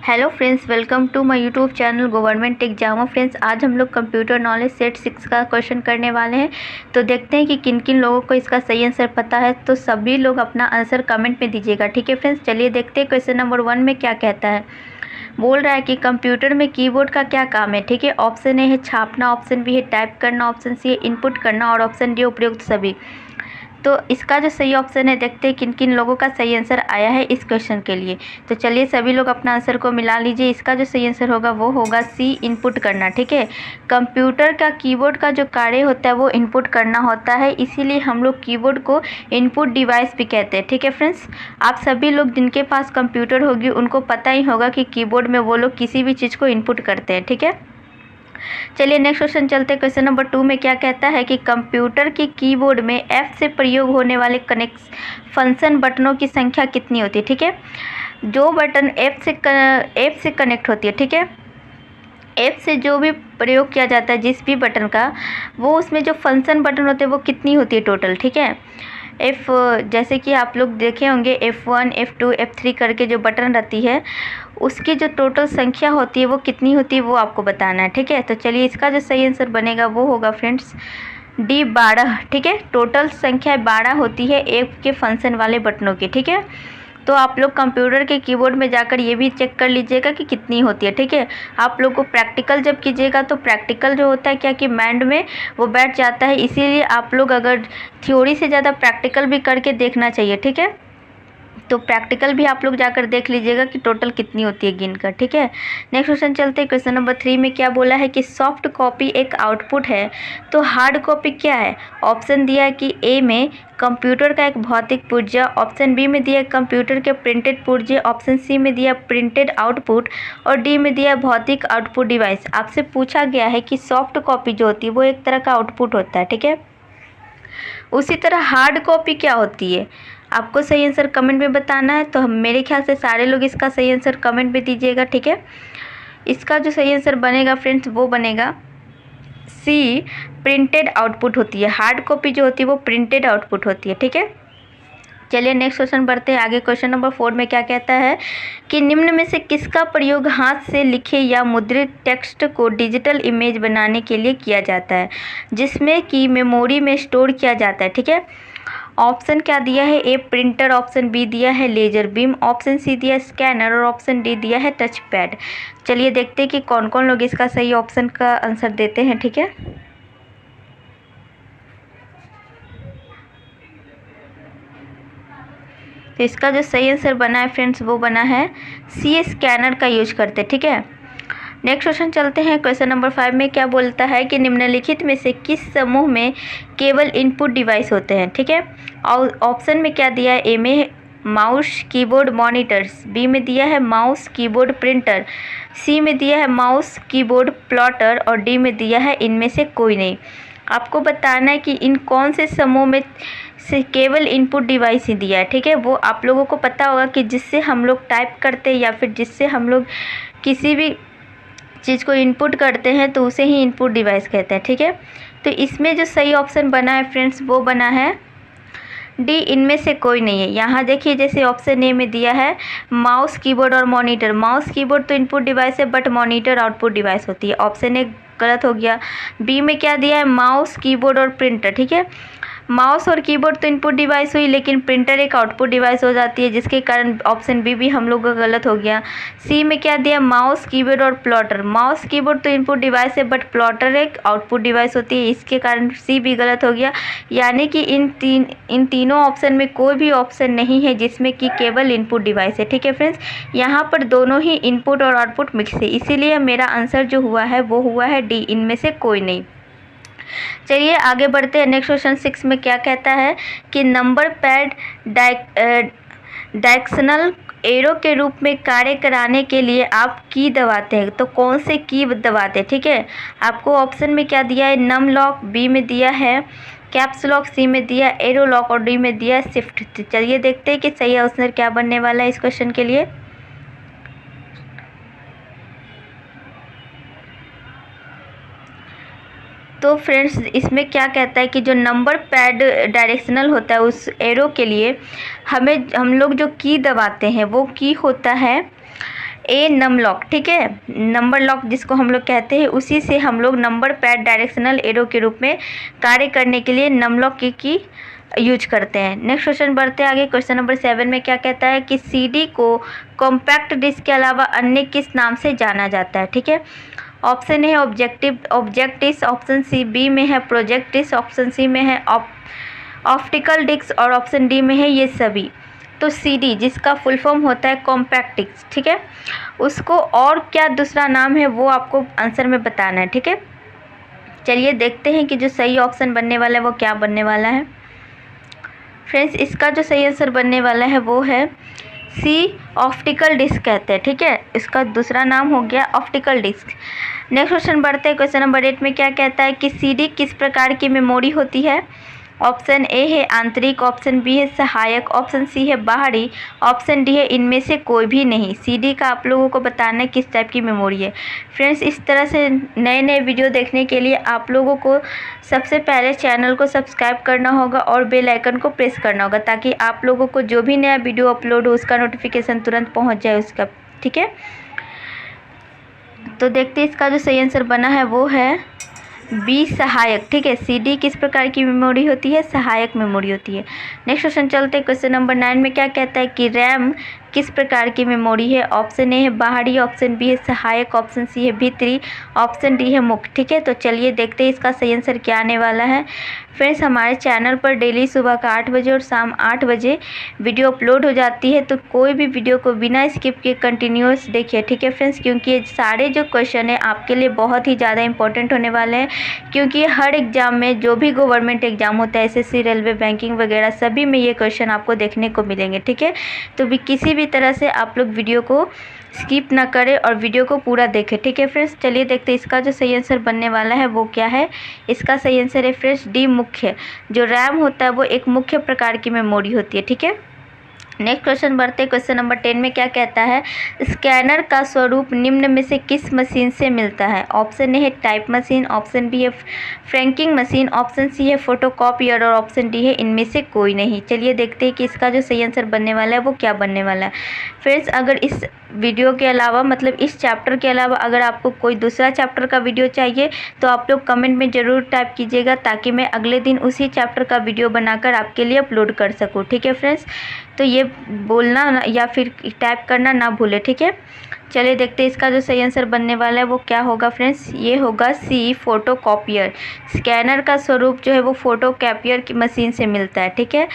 Hello friends, welcome to my YouTube channel government exam. Friends, आज हम लोग computer knowledge set 6 का question करने वाले हैं। तो देखते हैं कि किन किन लोगों को इसका सही आंसर पता है। तो सभी लोग अपना आंसर कमेंट में दीजिएगा, ठीक है फ्रेंड्स। चलिए देखते हैं क्वेश्चन नंबर 1 में क्या कहता है। बोल रहा है कि कंप्यूटर में कीबोर्ड का क्या काम है, ठीक है। ऑप्शन ए है छापना, ऑप्शन बी है टाइप करना, ऑप्शन सी है इनपुट करना और ऑप्शन डी उपयुक्त सभी। तो इसका जो सही ऑप्शन है, देखते हैं किन किन लोगों का सही आंसर आया है इस क्वेश्चन के लिए। तो चलिए सभी लोग अपना आंसर को मिला लीजिए। इसका जो सही आंसर होगा वो होगा सी, इनपुट करना, ठीक है। कंप्यूटर का कीबोर्ड का जो कार्य होता है वो इनपुट करना होता है, इसीलिए हम लोग कीबोर्ड को इनपुट डिवाइस भी कहते हैं, ठीक है फ्रेंड्स। आप सभी लोग जिनके पास कंप्यूटर होगी उनको पता ही होगा कि कीबोर्ड में वो लोग किसी भी चीज़ को इनपुट करते हैं, ठीक है। चलिए नेक्स्ट क्वेश्चन चलते हैं। क्वेश्चन नंबर 2 में क्या कहता है कि कंप्यूटर के कीबोर्ड में एफ से प्रयोग होने वाले फंक्शन बटनों की संख्या कितनी होती है, ठीक है। जो बटन एफ से कनेक्ट होती है, ठीक है, एफ से जो भी प्रयोग किया जाता है जिस भी बटन का, वो उसमें जो फंक्शन बटन होते हैं वो कितनी होती है टोटल, ठीक है। एफ, जैसे कि आप लोग देखे होंगे F1, F2, F3 करके जो बटन रहती है उसकी जो टोटल संख्या होती है वो कितनी होती है वो आपको बताना है, ठीक है। तो चलिए इसका जो सही आंसर बनेगा वो होगा फ्रेंड्स डी, 12, ठीक है। टोटल संख्या 12 होती है एफ के फंक्शन वाले बटनों की, ठीक है। तो आप लोग कंप्यूटर के कीबोर्ड में जाकर ये भी चेक कर लीजिएगा कि कितनी होती है, ठीक है। आप लोग को प्रैक्टिकल जब कीजिएगा तो प्रैक्टिकल जो होता है क्या कि माइंड में वो बैठ जाता है, इसीलिए आप लोग अगर थ्योरी से ज़्यादा प्रैक्टिकल भी करके देखना चाहिए, ठीक है। तो प्रैक्टिकल भी आप लोग जाकर देख लीजिएगा कि टोटल कितनी होती है गिनकर, ठीक है। नेक्स्ट क्वेश्चन चलते हैं। क्वेश्चन नंबर 3 में क्या बोला है कि सॉफ्ट कॉपी एक आउटपुट है तो हार्ड कॉपी क्या है। ऑप्शन दिया है कि ए में कंप्यूटर का एक भौतिक पुर्जा, ऑप्शन बी में दिया कंप्यूटर के प्रिंटेड पुर्जे, ऑप्शन सी में दिया प्रिंटेड आउटपुट और डी में दिया भौतिक आउटपुट डिवाइस। आपसे पूछा गया है कि सॉफ्ट कॉपी जो होती है वो एक तरह का आउटपुट होता है, ठीक है। उसी तरह हार्ड कॉपी क्या होती है, आपको सही आंसर कमेंट में बताना है। तो हम मेरे ख्याल से सारे लोग इसका सही आंसर कमेंट में दीजिएगा, ठीक है। इसका जो सही आंसर बनेगा फ्रेंड्स वो बनेगा सी, प्रिंटेड आउटपुट होती है। हार्ड कॉपी जो होती है वो प्रिंटेड आउटपुट होती है, ठीक है। चलिए नेक्स्ट क्वेश्चन बढ़ते हैं आगे। क्वेश्चन नंबर 4 में क्या कहता है कि निम्न में से किसका प्रयोग हाथ से लिखे या मुद्रित टेक्स्ट को डिजिटल इमेज बनाने के लिए किया जाता है जिसमें कि मेमोरी में स्टोर किया जाता है, ठीक है। ऑप्शन क्या दिया है, ए प्रिंटर, ऑप्शन बी दिया है लेजर बीम, ऑप्शन सी दिया स्कैनर और ऑप्शन डी दिया है टच पैड। चलिए देखते हैं कि कौन कौन लोग इसका सही ऑप्शन का आंसर देते हैं, ठीक है। तो इसका जो सही आंसर बना है फ्रेंड्स वो बना है सी, स्कैनर का यूज करते, ठीक है। नेक्स्ट क्वेश्चन चलते हैं। क्वेश्चन नंबर 5 में क्या बोलता है कि निम्नलिखित में से किस समूह में केवल इनपुट डिवाइस होते हैं, ठीक है। और ऑप्शन में क्या दिया है, ए में माउस कीबोर्ड मॉनिटर्स, बी में दिया है माउस कीबोर्ड प्रिंटर, सी में दिया है माउस कीबोर्ड प्लॉटर और डी में दिया है इनमें से कोई नहीं। आपको बताना है कि इन कौन से समूह में से केवल इनपुट डिवाइस ही दिया है, ठीक है। वो आप लोगों को पता होगा कि जिससे हम लोग टाइप करते हैं या फिर जिससे हम लोग किसी भी चीज़ को इनपुट करते हैं तो उसे ही इनपुट डिवाइस कहते हैं, ठीक है। तो इसमें जो सही ऑप्शन बना है फ्रेंड्स वो बना है डी, इनमें से कोई नहीं है। यहाँ देखिए जैसे ऑप्शन ए में दिया है माउस कीबोर्ड और मॉनिटर, माउस कीबोर्ड तो इनपुट डिवाइस है बट मॉनिटर आउटपुट डिवाइस होती है। ऑप्शन ए गलत हो गया। बी में क्या दिया है माउस कीबोर्ड और प्रिंटर, ठीक है। माउस और कीबोर्ड तो इनपुट डिवाइस हुई लेकिन प्रिंटर एक आउटपुट डिवाइस हो जाती है, जिसके कारण ऑप्शन बी भी हम लोग का गलत हो गया। सी में क्या दिया माउस कीबोर्ड और प्लॉटर, माउस कीबोर्ड तो इनपुट डिवाइस है बट प्लॉटर एक आउटपुट डिवाइस होती है, इसके कारण सी भी गलत हो गया। यानी कि इन तीनों ऑप्शन में कोई भी ऑप्शन नहीं है जिसमें कि केवल इनपुट डिवाइस है, ठीक है फ्रेंड्स। यहाँ पर दोनों ही इनपुट और आउटपुट मिक्स है, इसीलिए मेरा आंसर जो हुआ है वो हुआ है डी, इनमें से कोई नहीं। चलिए आगे बढ़ते हैं। नेक्स्ट क्वेश्चन 6 में क्या कहता है कि नंबर पैड डायरेक्शनल एरो के रूप में कार्य कराने के लिए आप की दबाते हैं तो कौन से की दबाते हैं, ठीक है। आपको ऑप्शन में क्या दिया है नम लॉक, बी में दिया है कैप्स लॉक, सी में दिया एरो लॉक और डी में दिया शिफ्ट। चलिए देखते हैं कि सही आंसर क्या बनने वाला है इस क्वेश्चन के लिए। तो फ्रेंड्स इसमें क्या कहता है कि जो नंबर पैड डायरेक्शनल होता है उस एरो के लिए हम लोग जो की दबाते हैं वो की होता है ए नम लॉक, ठीक है, नंबर लॉक जिसको हम लोग कहते हैं, उसी से हम लोग नंबर पैड डायरेक्शनल एरो के रूप में कार्य करने के लिए नम लॉक की यूज करते हैं। नेक्स्ट क्वेश्चन बढ़ते हैं आगे। क्वेश्चन नंबर 7 में क्या कहता है कि सीडी को कॉम्पैक्ट डिस्क के अलावा अन्य किस नाम से जाना जाता है, ठीक है। ऑप्शन ए है object disk, option C B में है प्रोजेक्ट डिस्क, ऑप्शन सी में है ऑप्टिकल डिस्क और ऑप्शन डी में है ये सभी। तो सीडी जिसका फुल फॉर्म होता है कॉम्पैक्ट डिस्क, ठीक है, उसको और क्या दूसरा नाम है वो आपको आंसर में बताना है, ठीक है। चलिए देखते हैं कि जो सही ऑप्शन बनने वाला है वो क्या बनने वाला है। फ्रेंड्स, इसका जो सही आंसर बनने वाला है वो है सी, ऑप्टिकल डिस्क कहते हैं, ठीक है, इसका दूसरा नाम हो गया ऑप्टिकल डिस्क। नेक्स्ट क्वेश्चन बढ़ते हैं। क्वेश्चन नंबर 8 में क्या कहता है कि सीडी किस प्रकार की मेमोरी होती है। ऑप्शन ए है आंतरिक, ऑप्शन बी है सहायक, ऑप्शन सी है बाहरी, ऑप्शन डी है इनमें से कोई भी नहीं। सीडी का आप लोगों को बताना है किस टाइप की मेमोरी है। फ्रेंड्स, इस तरह से नए नए वीडियो देखने के लिए आप लोगों को सबसे पहले चैनल को सब्सक्राइब करना होगा और बेल आइकन को प्रेस करना होगा, ताकि आप लोगों को जो भी नया वीडियो अपलोड हो उसका नोटिफिकेशन तुरंत पहुँच जाए उसका, ठीक है। तो देखते हैं इसका जो सही आंसर बना है वो है बी, सहायक, ठीक है। सीडी किस प्रकार की मेमोरी होती है, सहायक मेमोरी होती है। नेक्स्ट क्वेश्चन चलते हैं। क्वेश्चन नंबर 9 में क्या कहता है कि रैम किस प्रकार की मेमोरी है। ऑप्शन ए है बाहरी, ऑप्शन बी है सहायक, ऑप्शन सी है भीतरी, ऑप्शन डी है मुक्त, ठीक है। तो चलिए देखते हैं इसका सही आंसर क्या आने वाला है। फ्रेंड्स, हमारे चैनल पर डेली सुबह का 8 बजे और शाम 8 बजे वीडियो अपलोड हो जाती है, तो कोई भी वीडियो को बिना स्किप के कंटिन्यूअस देखिए, ठीक है फ्रेंड्स, क्योंकि ये सारे जो क्वेश्चन है आपके लिए बहुत ही ज़्यादा इंपॉर्टेंट होने वाले हैं, क्योंकि हर एग्ज़ाम में जो भी गवर्नमेंट एग्ज़ाम होता है, एसएससी, रेलवे, बैंकिंग वगैरह सभी में ये क्वेश्चन आपको देखने को मिलेंगे, ठीक है। तो भी किसी भी तरह से आप लोग वीडियो को स्किप ना करें और वीडियो को पूरा देखें, ठीक है फ्रेंड्स। चलिए देखते हैं इसका जो सही आंसर बनने वाला है वो क्या है। इसका सही आंसर है फ्रेंड्स डी, मुख्य। जो रैम होता है वो एक मुख्य प्रकार की मेमोरी होती है, ठीक है। नेक्स्ट क्वेश्चन बढ़ते हैं। क्वेश्चन नंबर 10 में क्या कहता है, स्कैनर का स्वरूप निम्न में से किस मशीन से मिलता है। ऑप्शन ए है टाइप मशीन, ऑप्शन बी है फ्रैंकिंग मशीन, ऑप्शन सी है फोटोकॉपियर और ऑप्शन डी है इनमें से कोई नहीं। चलिए देखते हैं कि इसका जो सही आंसर बनने वाला है वो क्या बनने वाला है। फ्रेंड्स, अगर इस वीडियो के अलावा मतलब इस चैप्टर के अलावा अगर आपको कोई दूसरा चैप्टर का वीडियो चाहिए तो आप लोग कमेंट में ज़रूर टाइप कीजिएगा, ताकि मैं अगले दिन उसी चैप्टर का वीडियो बनाकर आपके लिए अपलोड कर सकूँ, ठीक है फ्रेंड्स। तो ये बोलना या फिर टाइप करना ना भूले, ठीक है। चलिए देखते हैं इसका जो सही आंसर बनने वाला है वो क्या होगा। फ्रेंड्स, ये होगा सी, फोटोकॉपियर। स्कैनर का स्वरूप जो है वो फोटोकॉपियर की मशीन से मिलता है, ठीक है।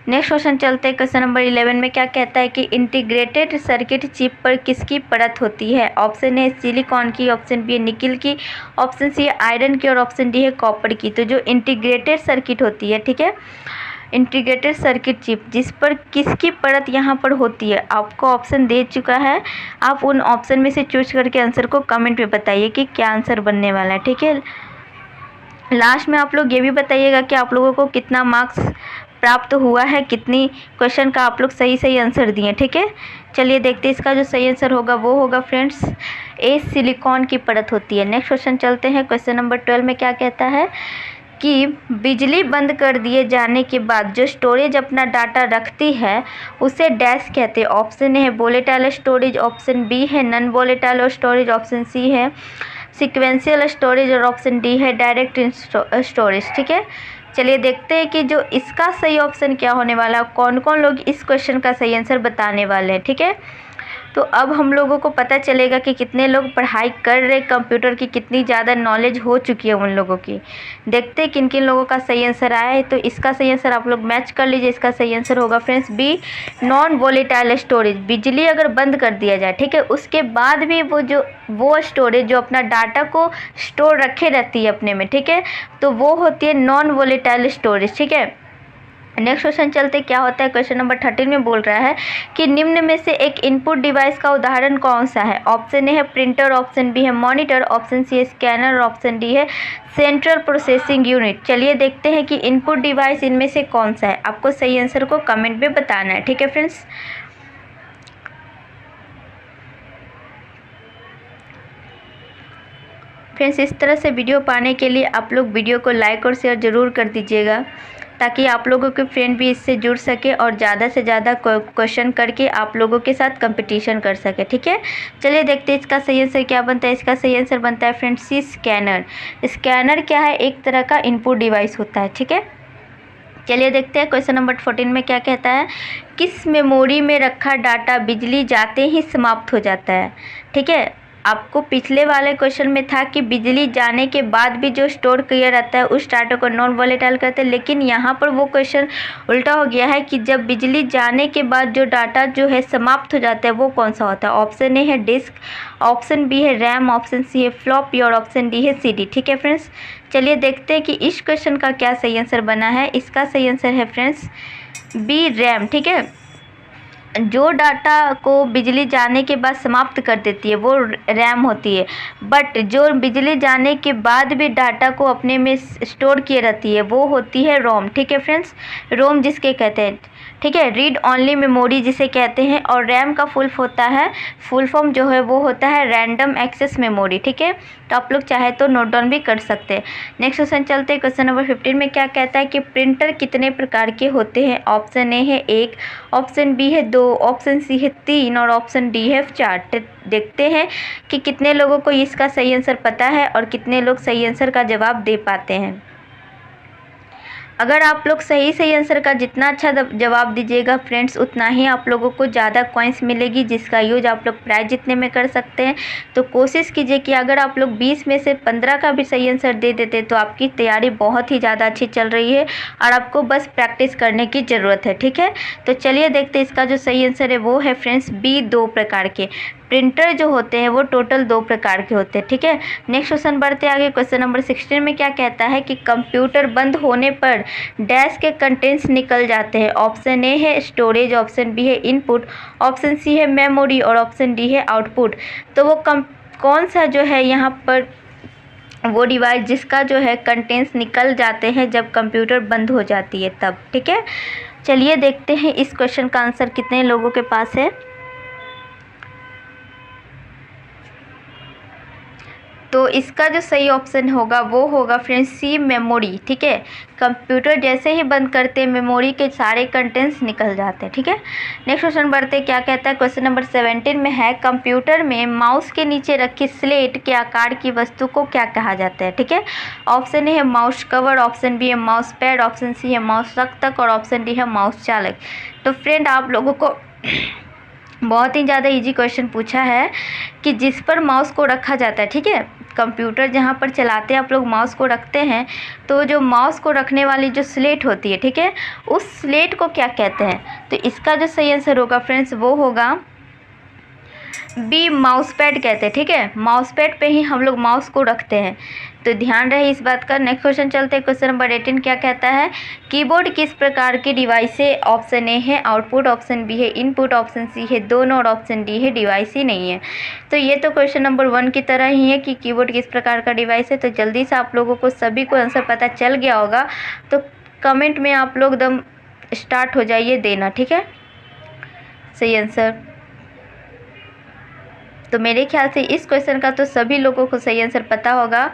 नेक्स्ट क्वेश्चन चलते हैं। क्वेश्चन नंबर 11 में क्या कहता है कि इंटीग्रेटेड सर्किट चिप पर किसकी परत होती है। ऑप्शन ए सिलिकॉन की, ऑप्शन बी है निकिल की, ऑप्शन सी है आयरन की और ऑप्शन डी है कॉपर की। तो जो इंटीग्रेटेड सर्किट होती है, ठीक है, इंटीग्रेटेड सर्किट चिप जिस पर किसकी परत यहाँ पर होती है, आपको ऑप्शन दे चुका है। आप उन ऑप्शन में से चूज करके आंसर को कमेंट में बताइए कि क्या आंसर बनने वाला है, ठीक है। लास्ट में आप लोग ये भी बताइएगा कि आप लोगों को कितना मार्क्स प्राप्त हुआ है, कितनी क्वेश्चन का आप लोग सही आंसर दिए, ठीक है। चलिए देखते हैं इसका जो सही आंसर होगा वो होगा फ्रेंड्स ए, सिलिकॉन की परत होती है। नेक्स्ट क्वेश्चन चलते हैं। क्वेश्चन नंबर 12 में क्या कहता है कि बिजली बंद कर दिए जाने के बाद जो स्टोरेज अपना डाटा रखती है उसे डैश कहते हैं। ऑप्शन ए है वोलेटाइल स्टोरेज, ऑप्शन बी है non volatile storage, option C है सीक्वेंशियल स्टोरेज और ऑप्शन डी है डायरेक्ट स्टोरेज, ठीक है। चलिए देखते हैं कि जो इसका सही ऑप्शन क्या होने वाला है, कौन कौन लोग इस क्वेश्चन का सही आंसर बताने वाले हैं, ठीक है। तो अब हम लोगों को पता चलेगा कि कितने लोग पढ़ाई कर रहे, कंप्यूटर की कितनी ज़्यादा नॉलेज हो चुकी है उन लोगों की। देखते हैं किन किन लोगों का सही आंसर आया है। तो इसका सही आंसर आप लोग मैच कर लीजिए। इसका सही आंसर होगा friends B, non volatile storage. बिजली अगर बंद कर दिया जाए, ठीक है, उसके बाद भी वो स्टोरेज जो अपना डाटा को स्टोर रखे रहती है अपने में, ठीक है, तो वो होती है नॉन वोलेटाइल स्टोरेज, ठीक है। नेक्स्ट क्वेश्चन चलते क्या होता है। क्वेश्चन नंबर 13 में बोल रहा है कि निम्न में से एक इनपुट डिवाइस का उदाहरण कौन सा है। ऑप्शन ए है प्रिंटर, ऑप्शन बी है मॉनिटर, ऑप्शन सी है स्कैनर और ऑप्शन डी है सेंट्रल प्रोसेसिंग यूनिट। चलिए देखते हैं कि इनपुट डिवाइस इनमें से कौन सा है। आपको सही आंसर को कमेंट में बताना है, ठीक है फ्रेंड्स। फ्रेंड्स, इस तरह से वीडियो पाने के लिए आप लोग वीडियो को लाइक और शेयर ज़रूर कर दीजिएगा, ताकि आप लोगों के फ्रेंड भी इससे जुड़ सके और ज़्यादा से ज़्यादा क्वेश्चन करके आप लोगों के साथ कंपटीशन कर सके। ठीक है, चलिए देखते हैं इसका सही आंसर क्या बनता है। इसका सही आंसर बनता है फ्रेंड्स सी, स्कैनर। स्कैनर क्या है, एक तरह का इनपुट डिवाइस होता है। ठीक है, चलिए देखते हैं क्वेश्चन नंबर 14 में क्या कहता है। किस मेमोरी में रखा डाटा बिजली जाते ही समाप्त हो जाता है। ठीक है, आपको पिछले वाले क्वेश्चन में था कि बिजली जाने के बाद भी जो स्टोर किया रहता है उस डाटा को नॉन वॉलेटाइल कहते हैं, लेकिन यहाँ पर वो क्वेश्चन उल्टा हो गया है कि जब बिजली जाने के बाद जो डाटा जो है समाप्त हो जाता है वो कौन सा होता है। ऑप्शन ए है डिस्क, ऑप्शन बी है रैम, ऑप्शन सी है फ्लॉपी और ऑप्शन डी है सीडी। ठीक है फ्रेंड्स, चलिए देखते हैं कि इस क्वेश्चन का क्या सही आंसर बना है। इसका सही आंसर है फ्रेंड्स बी, रैम। ठीक है, जो डाटा को बिजली जाने के बाद समाप्त कर देती है वो रैम होती है, बट जो बिजली जाने के बाद भी डाटा को अपने में स्टोर किए रहती है वो होती है रोम। ठीक है फ्रेंड्स, रोम जिसके कहते हैं। ठीक है, रीड ओनली मेमोरी जिसे कहते हैं, और रैम का फुल फॉर्म जो है वो होता है रैंडम एक्सेस मेमोरी। ठीक है, तो आप लोग चाहे तो नोट डाउन भी कर सकते हैं। नेक्स्ट क्वेश्चन चलते हैं। क्वेश्चन नंबर 15 में क्या कहता है कि प्रिंटर कितने प्रकार के होते हैं। ऑप्शन ए है 1, ऑप्शन बी है 2, ऑप्शन सी है 3 और ऑप्शन डी है 4। देखते हैं कि कितने लोगों को इसका सही आंसर पता है और कितने लोग सही आंसर का जवाब दे पाते हैं। अगर आप लोग सही आंसर का जितना अच्छा जवाब दीजिएगा फ्रेंड्स, उतना ही आप लोगों को ज़्यादा कॉइन्स मिलेगी, जिसका यूज आप लोग प्राइज जीतने में कर सकते हैं। तो कोशिश कीजिए कि अगर आप लोग 20 में से 15 का भी सही आंसर दे देते तो आपकी तैयारी बहुत ही ज़्यादा अच्छी चल रही है और आपको बस प्रैक्टिस करने की ज़रूरत है। ठीक है, तो चलिए देखते हैं इसका जो सही आंसर है वो है फ्रेंड्स बी, 2 प्रकार के प्रिंटर जो होते हैं वो टोटल 2 प्रकार के होते हैं। ठीक है, नेक्स्ट क्वेश्चन बढ़ते आगे। क्वेश्चन नंबर 16 में क्या कहता है कि कंप्यूटर बंद होने पर डैश के कंटेंट्स निकल जाते हैं। ऑप्शन ए है स्टोरेज, ऑप्शन बी है इनपुट, ऑप्शन सी है मेमोरी और ऑप्शन डी है आउटपुट। तो वो कौन सा जो है यहाँ पर वो डिवाइस जिसका जो है कंटेंट्स निकल जाते हैं जब कंप्यूटर बंद हो जाती है तब। ठीक है, चलिए देखते हैं इस क्वेश्चन का आंसर कितने लोगों के पास है। तो इसका जो सही ऑप्शन होगा वो होगा फ्रेंड्स सी, मेमोरी। ठीक है, कंप्यूटर जैसे ही बंद करते हैं मेमोरी के सारे कंटेंट्स निकल जाते हैं। ठीक है, नेक्स्ट क्वेश्चन बढ़ते क्या कहता है। क्वेश्चन नंबर 17 में है कंप्यूटर में माउस के नीचे रखी स्लेट के आकार की वस्तु को क्या कहा जाता है। ठीक है, ऑप्शन ए है माउस कवर, ऑप्शन बी है माउस पैड, ऑप्शन सी है माउस रक्षक और ऑप्शन डी है माउस चालक। तो फ्रेंड आप लोगों को बहुत ही ज़्यादा इजी क्वेश्चन पूछा है कि जिस पर माउस को रखा जाता है। ठीक है, कंप्यूटर जहाँ पर चलाते हैं आप लोग माउस को रखते हैं, तो जो माउस को रखने वाली जो स्लेट होती है, ठीक है, उस स्लेट को क्या कहते हैं। तो इसका जो सही आंसर होगा फ्रेंड्स वो होगा बी, माउस पैड कहते हैं। ठीक है, माउस पैड पे ही हम लोग माउस को रखते हैं, तो ध्यान रहे इस बात का। नेक्स्ट क्वेश्चन चलते हैं। क्वेश्चन नंबर 18 क्या कहता है, कीबोर्ड किस प्रकार की डिवाइस है। ऑप्शन ए है आउटपुट, ऑप्शन बी है इनपुट, ऑप्शन सी है दोनों और ऑप्शन डी है डिवाइस ही नहीं है। तो ये तो क्वेश्चन नंबर 1 की तरह ही है कि कीबोर्ड किस प्रकार का डिवाइस है। तो जल्दी से आप लोगों को सभी को आंसर पता चल गया होगा, तो कमेंट में आप लोग एकदम स्टार्ट हो जाइए देना। ठीक है, सही आंसर। तो मेरे ख्याल से इस क्वेश्चन का तो सभी लोगों को सही आंसर पता होगा।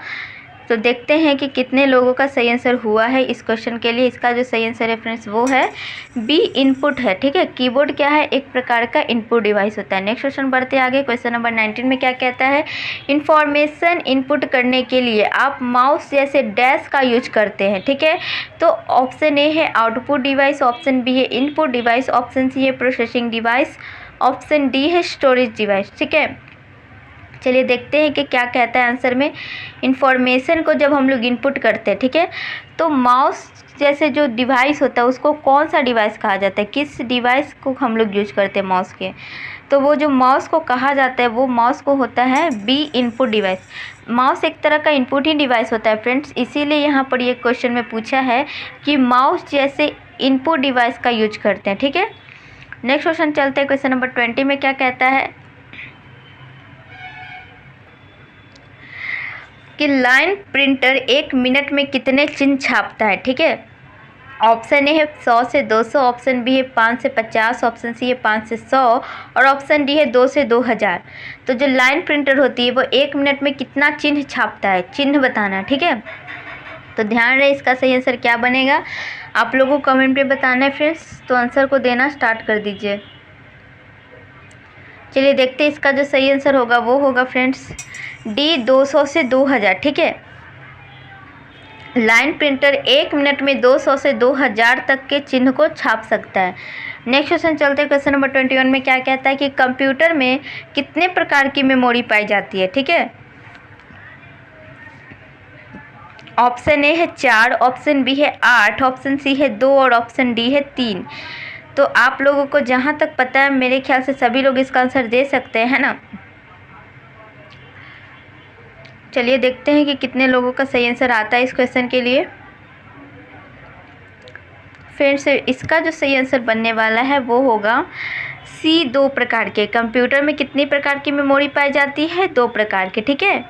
तो देखते हैं कि कितने लोगों का सही आंसर हुआ है इस क्वेश्चन के लिए। इसका जो सही आंसर है फ्रेंड्स वो है बी, इनपुट है। ठीक है, कीबोर्ड क्या है, एक प्रकार का इनपुट डिवाइस होता है। नेक्स्ट क्वेश्चन बढ़ते आगे। क्वेश्चन नंबर 19 में क्या कहता है, इंफॉर्मेशन इनपुट करने के लिए आप माउस जैसे डैश का यूज करते हैं। ठीक है, तो ऑप्शन ए है आउटपुट डिवाइस, ऑप्शन बी है इनपुट डिवाइस, ऑप्शन सी है प्रोसेसिंग डिवाइस, ऑप्शन डी है स्टोरेज डिवाइस। ठीक है, चलिए देखते हैं कि क्या कहता है आंसर में। इंफॉर्मेशन को जब हम लोग इनपुट करते हैं, ठीक है, तो माउस जैसे जो डिवाइस होता है उसको कौन सा डिवाइस कहा जाता है, किस डिवाइस को हम लोग यूज करते हैं माउस के। तो वो जो माउस को कहा जाता है वो माउस को होता है बी, इनपुट डिवाइस। माउस एक तरह का इनपुट ही डिवाइस होता है फ्रेंड्स, इसीलिए यहाँ पर ये क्वेश्चन में पूछा है कि माउस जैसे इनपुट डिवाइस का यूज करते हैं। ठीक है, नेक्स्ट क्वेश्चन चलते हैं। क्वेश्चन नंबर 20 में क्या कहता है कि लाइन प्रिंटर 1 मिनट में कितने चिन्ह छापता है। ठीक है, ऑप्शन ए है 100 से 200, ऑप्शन बी है 5 से 50, ऑप्शन सी है 5 से 100 और ऑप्शन डी है 2 से 2000। तो जो लाइन प्रिंटर होती है वो 1 मिनट में कितना चिन्ह छापता है, चिन्ह बताना। ठीक है, तो ध्यान रहे इसका सही आंसर क्या बनेगा। आप लोगों को कमेंट पे बताना है फ्रेंड्स, तो आंसर को देना स्टार्ट कर दीजिए। चलिए देखते हैं इसका जो सही आंसर होगा वो होगा फ्रेंड्स डी 200 से 2000। ठीक है, लाइन प्रिंटर 1 मिनट में 200 से 2000 तक के चिन्ह को छाप सकता है। नेक्स्ट क्वेश्चन चलते हैं। क्वेश्चन नंबर 21 में क्या कहता है कि कंप्यूटर में कितने प्रकार की मेमोरी पाई जाती है। ठीक है, ऑप्शन ए है 4, ऑप्शन बी है 8, ऑप्शन सी है 2 और ऑप्शन डी है 3। तो आप लोगों को जहाँ तक पता है मेरे ख्याल से सभी लोग इसका आंसर दे सकते हैं, है ना। चलिए देखते हैं कि कितने लोगों का सही आंसर आता है इस क्वेश्चन के लिए। फ्रेंड्स, इसका जो सही आंसर बनने वाला है वो होगा सी, 2 प्रकार के। कंप्यूटर में कितनी प्रकार की मेमोरी पाई जाती है? 2 प्रकार के। ठीक है,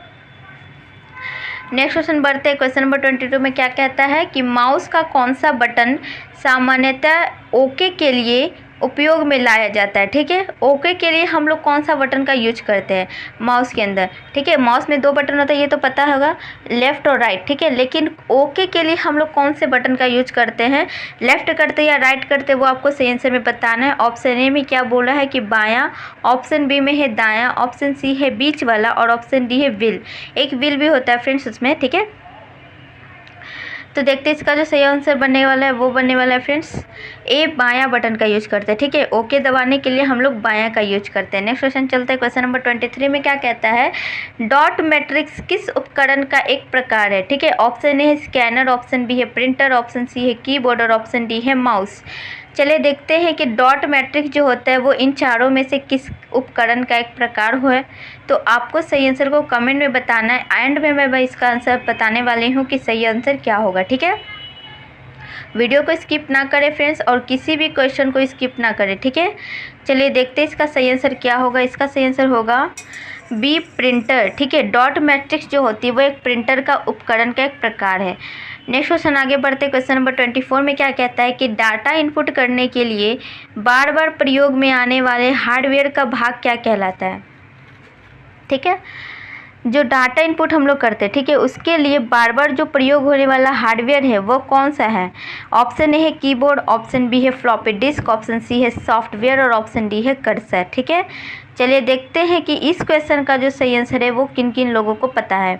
नेक्स्ट क्वेश्चन बढ़ते हैं। क्वेश्चन नंबर 22 में क्या कहता है कि माउस का कौन सा बटन सामान्यतः ओके के लिए उपयोग में लाया जाता है। ठीक है, ओके के लिए हम लोग कौन सा बटन का यूज करते हैं माउस के अंदर। ठीक है, माउस में 2 बटन होता है, ये तो पता होगा, लेफ़्ट और राइट। ठीक है, लेकिन ओके के लिए हम लोग कौन से बटन का यूज करते हैं, लेफ़्ट करते या राइट करते, वो आपको सही आंसर में बताना है। ऑप्शन ए में क्या बोला है कि बायां, ऑप्शन बी में है दायां, ऑप्शन सी है बीच वाला और ऑप्शन डी है व्हील। एक व्हील भी होता है फ्रेंड्स उसमें। ठीक है, तो देखते हैं इसका जो सही आंसर बनने वाला है वो बनने वाला है फ्रेंड्स ए, बायां बटन का यूज करते हैं। ठीक है, ओके दबाने के लिए हम लोग बायां का यूज करते हैं। नेक्स्ट क्वेश्चन चलता है। क्वेश्चन नंबर 23 में क्या कहता है, डॉट मैट्रिक्स किस उपकरण का एक प्रकार है। ठीक है, ऑप्शन ए है स्कैनर, ऑप्शन बी है प्रिंटर, ऑप्शन सी है कीबोर्ड और ऑप्शन डी है माउस। चलिए देखते हैं कि डॉट मैट्रिक्स जो होता है वो इन चारों में से किस उपकरण का एक प्रकार है। तो आपको सही आंसर को कमेंट में बताना है। एंड में मैं इसका आंसर बताने वाली हूँ कि सही आंसर क्या होगा। ठीक है, वीडियो को स्किप ना करें फ्रेंड्स और किसी भी क्वेश्चन को स्किप ना करें। ठीक है, चलिए देखते हैं इसका सही आंसर क्या होगा। इसका सही आंसर होगा बी, प्रिंटर। ठीक है, डॉट मैट्रिक्स जो होती है वो एक प्रिंटर का उपकरण का एक प्रकार है। नेक्स्ट क्वेश्चन आगे बढ़ते। क्वेश्चन नंबर 24 में क्या कहता है कि डाटा इनपुट करने के लिए बार बार प्रयोग में आने वाले हार्डवेयर का भाग क्या कहलाता है। ठीक है, जो डाटा इनपुट हम लोग करते हैं, ठीक है, उसके लिए बार बार जो प्रयोग होने वाला हार्डवेयर है वो कौन सा है। ऑप्शन ए है कीबोर्ड, ऑप्शन बी है फ्लॉपी डिस्क, ऑप्शन सी है सॉफ्टवेयर और ऑप्शन डी है कर्सर। ठीक है, चलिए देखते हैं कि इस क्वेश्चन का जो सही आंसर है वो किन किन लोगों को पता है।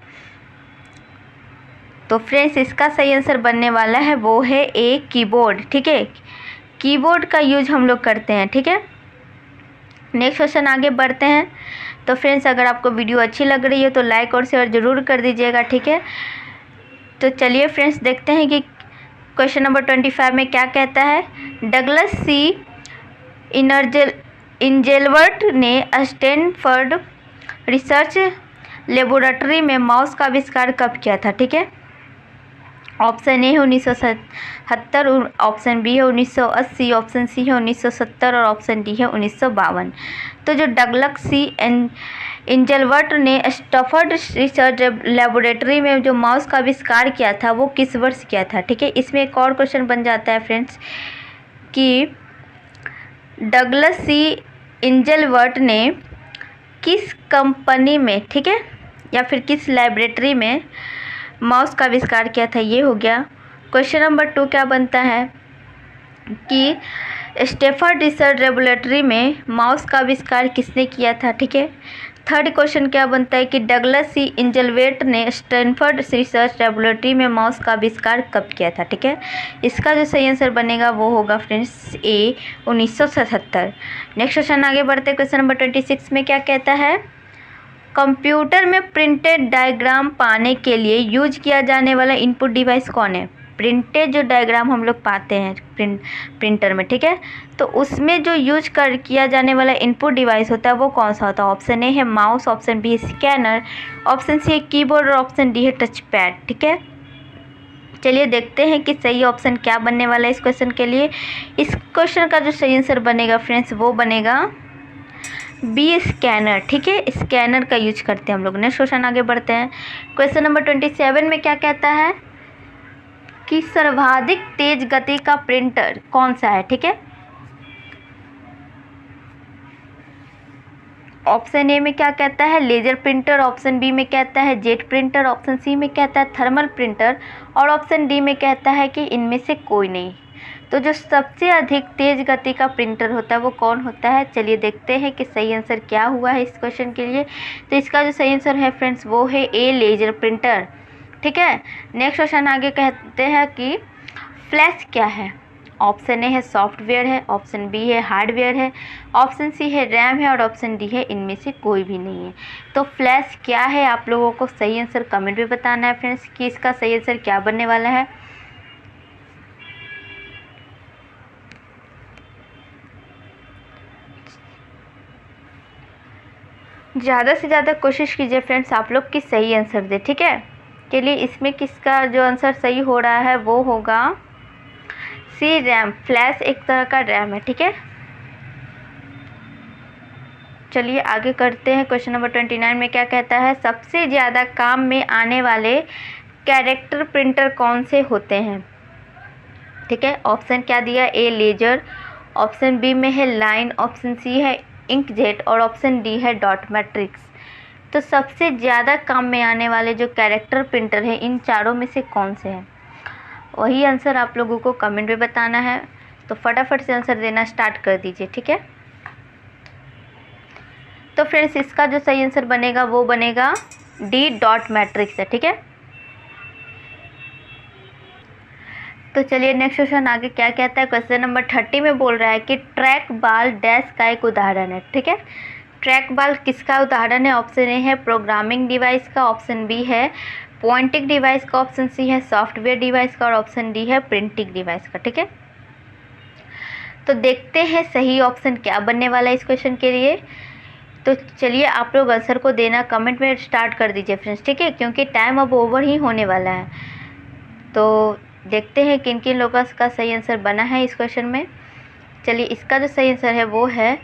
तो फ्रेंड्स, इसका सही आंसर बनने वाला है वो है ए, कीबोर्ड। ठीक है, कीबोर्ड का यूज हम लोग करते हैं। ठीक है, नेक्स्ट क्वेश्चन आगे बढ़ते हैं। तो फ्रेंड्स, अगर आपको वीडियो अच्छी लग रही है तो लाइक और शेयर ज़रूर कर दीजिएगा। ठीक है, तो चलिए फ्रेंड्स देखते हैं कि क्वेश्चन नंबर 25 में क्या कहता है। डगलस सी इंजेलवर्ट ने स्टैनफोर्ड रिसर्च लेबोरेटरी में माउस का आविष्कार कब किया था। ठीक है, ऑप्शन ए है 1970, ऑप्शन बी है 1980, ऑप्शन सी है 1970 और ऑप्शन डी है 1952। तो जो डगलस सी इंजेलवर्ट ने स्टैनफोर्ड रिसर्च लेबोरेटरी में जो माउस का आविष्कार किया था वो किस वर्ष किया था। ठीक है, इसमें एक और क्वेश्चन बन जाता है फ्रेंड्स कि डगलस सी इंजेलवर्ट ने किस कंपनी में, ठीक है, या फिर किस लेबोरेटरी में माउस का आविष्कार किया था। ये हो गया। क्वेश्चन नंबर 2 क्या बनता है कि स्टैनफोर्ड रिसर्च लेबोरेटरी में माउस का आविष्कार किसने किया था। ठीक है, थर्ड क्वेश्चन क्या बनता है कि डगलस सी इंजेलवर्ट ने स्टैनफोर्ड रिसर्च लेबोरेटरी में माउस का आविष्कार कब किया था। ठीक है, इसका जो सही आंसर बनेगा वो होगा फ्रेंड्स ए, 1977। नेक्स्ट क्वेश्चन आगे बढ़ते। क्वेश्चन नंबर 26 में क्या कहता है, कंप्यूटर में प्रिंटेड डायग्राम पाने के लिए यूज किया जाने वाला इनपुट डिवाइस कौन है। प्रिंटेड जो डायग्राम हम लोग पाते हैं प्रिंटर में, ठीक है, तो उसमें जो यूज किया जाने वाला इनपुट डिवाइस होता है वो कौन सा होता है। ऑप्शन ए है माउस, ऑप्शन बी है स्कैनर, ऑप्शन सी है कीबोर्ड और ऑप्शन डी है टच पैड। ठीक है, चलिए देखते हैं कि सही ऑप्शन क्या बनने वाला है इस क्वेश्चन के लिए। इस क्वेश्चन का जो सही आंसर बनेगा फ्रेंड्स वो बनेगा बी, स्कैनर। ठीक है, स्कैनर का यूज करते हैं हम लोग। नेक्स्ट क्वेश्चन आगे बढ़ते हैं। क्वेश्चन नंबर 27 में क्या कहता है कि सर्वाधिक तेज गति का प्रिंटर कौन सा है। ठीक है, ऑप्शन ए में क्या कहता है, लेजर प्रिंटर, ऑप्शन बी में कहता है जेट प्रिंटर, ऑप्शन सी में कहता है थर्मल प्रिंटर और ऑप्शन डी में कहता है कि इनमें से कोई नहीं। तो जो सबसे अधिक तेज गति का प्रिंटर होता है वो कौन होता है, चलिए देखते हैं कि सही आंसर क्या हुआ है इस क्वेश्चन के लिए। तो इसका जो सही आंसर है फ्रेंड्स वो है ए, लेजर प्रिंटर। ठीक है, नेक्स्ट क्वेश्चन आगे कहते हैं कि फ्लैश क्या है। ऑप्शन ए है सॉफ्टवेयर है, ऑप्शन बी है हार्डवेयर है, ऑप्शन सी है रैम है और ऑप्शन डी है इनमें से कोई भी नहीं है। तो फ्लैश क्या है, आप लोगों को सही आंसर कमेंट में बताना है फ्रेंड्स कि इसका सही आंसर क्या बनने वाला है। ज़्यादा से ज़्यादा कोशिश कीजिए फ्रेंड्स आप लोग कि सही आंसर दे। ठीक है, चलिए इसमें किसका जो आंसर सही हो रहा है वो होगा सी, रैम। फ्लैश एक तरह का रैम है। ठीक है, चलिए आगे करते हैं। क्वेश्चन नंबर 29 में क्या कहता है, सबसे ज़्यादा काम में आने वाले कैरेक्टर प्रिंटर कौन से होते हैं। ठीक है, ऑप्शन क्या दिया, ए लेजर, ऑप्शन बी में है लाइन, ऑप्शन सी है इंकजेट और ऑप्शन डी है डॉट मैट्रिक्स। तो सबसे ज़्यादा काम में आने वाले जो कैरेक्टर प्रिंटर है इन चारों में से कौन से हैं, वही आंसर आप लोगों को कमेंट में बताना है। तो फटाफट से आंसर देना स्टार्ट कर दीजिए। ठीक है, तो फ्रेंड्स इसका जो सही आंसर बनेगा वो बनेगा डी, डॉट मैट्रिक्स है। ठीक है, तो चलिए नेक्स्ट क्वेश्चन आगे क्या कहता है। क्वेश्चन नंबर 30 में बोल रहा है कि ट्रैक बॉल डैश का एक उदाहरण है। ठीक है, ट्रैक बॉल किसका उदाहरण है, ऑप्शन ए है प्रोग्रामिंग डिवाइस का, ऑप्शन बी है पॉइंटिंग डिवाइस का, ऑप्शन सी है सॉफ्टवेयर डिवाइस का और ऑप्शन डी है प्रिंटिंग डिवाइस का। ठीक है, तो देखते हैं सही ऑप्शन क्या बनने वाला है इस क्वेश्चन के लिए। तो चलिए आप लोग आंसर को देना कमेंट में स्टार्ट कर दीजिए फ्रेंड्स। ठीक है, क्योंकि टाइम अब ओवर ही होने वाला है। तो देखते हैं किन किन लोगों का सही आंसर बना है इस क्वेश्चन में। चलिए इसका जो सही आंसर है वो है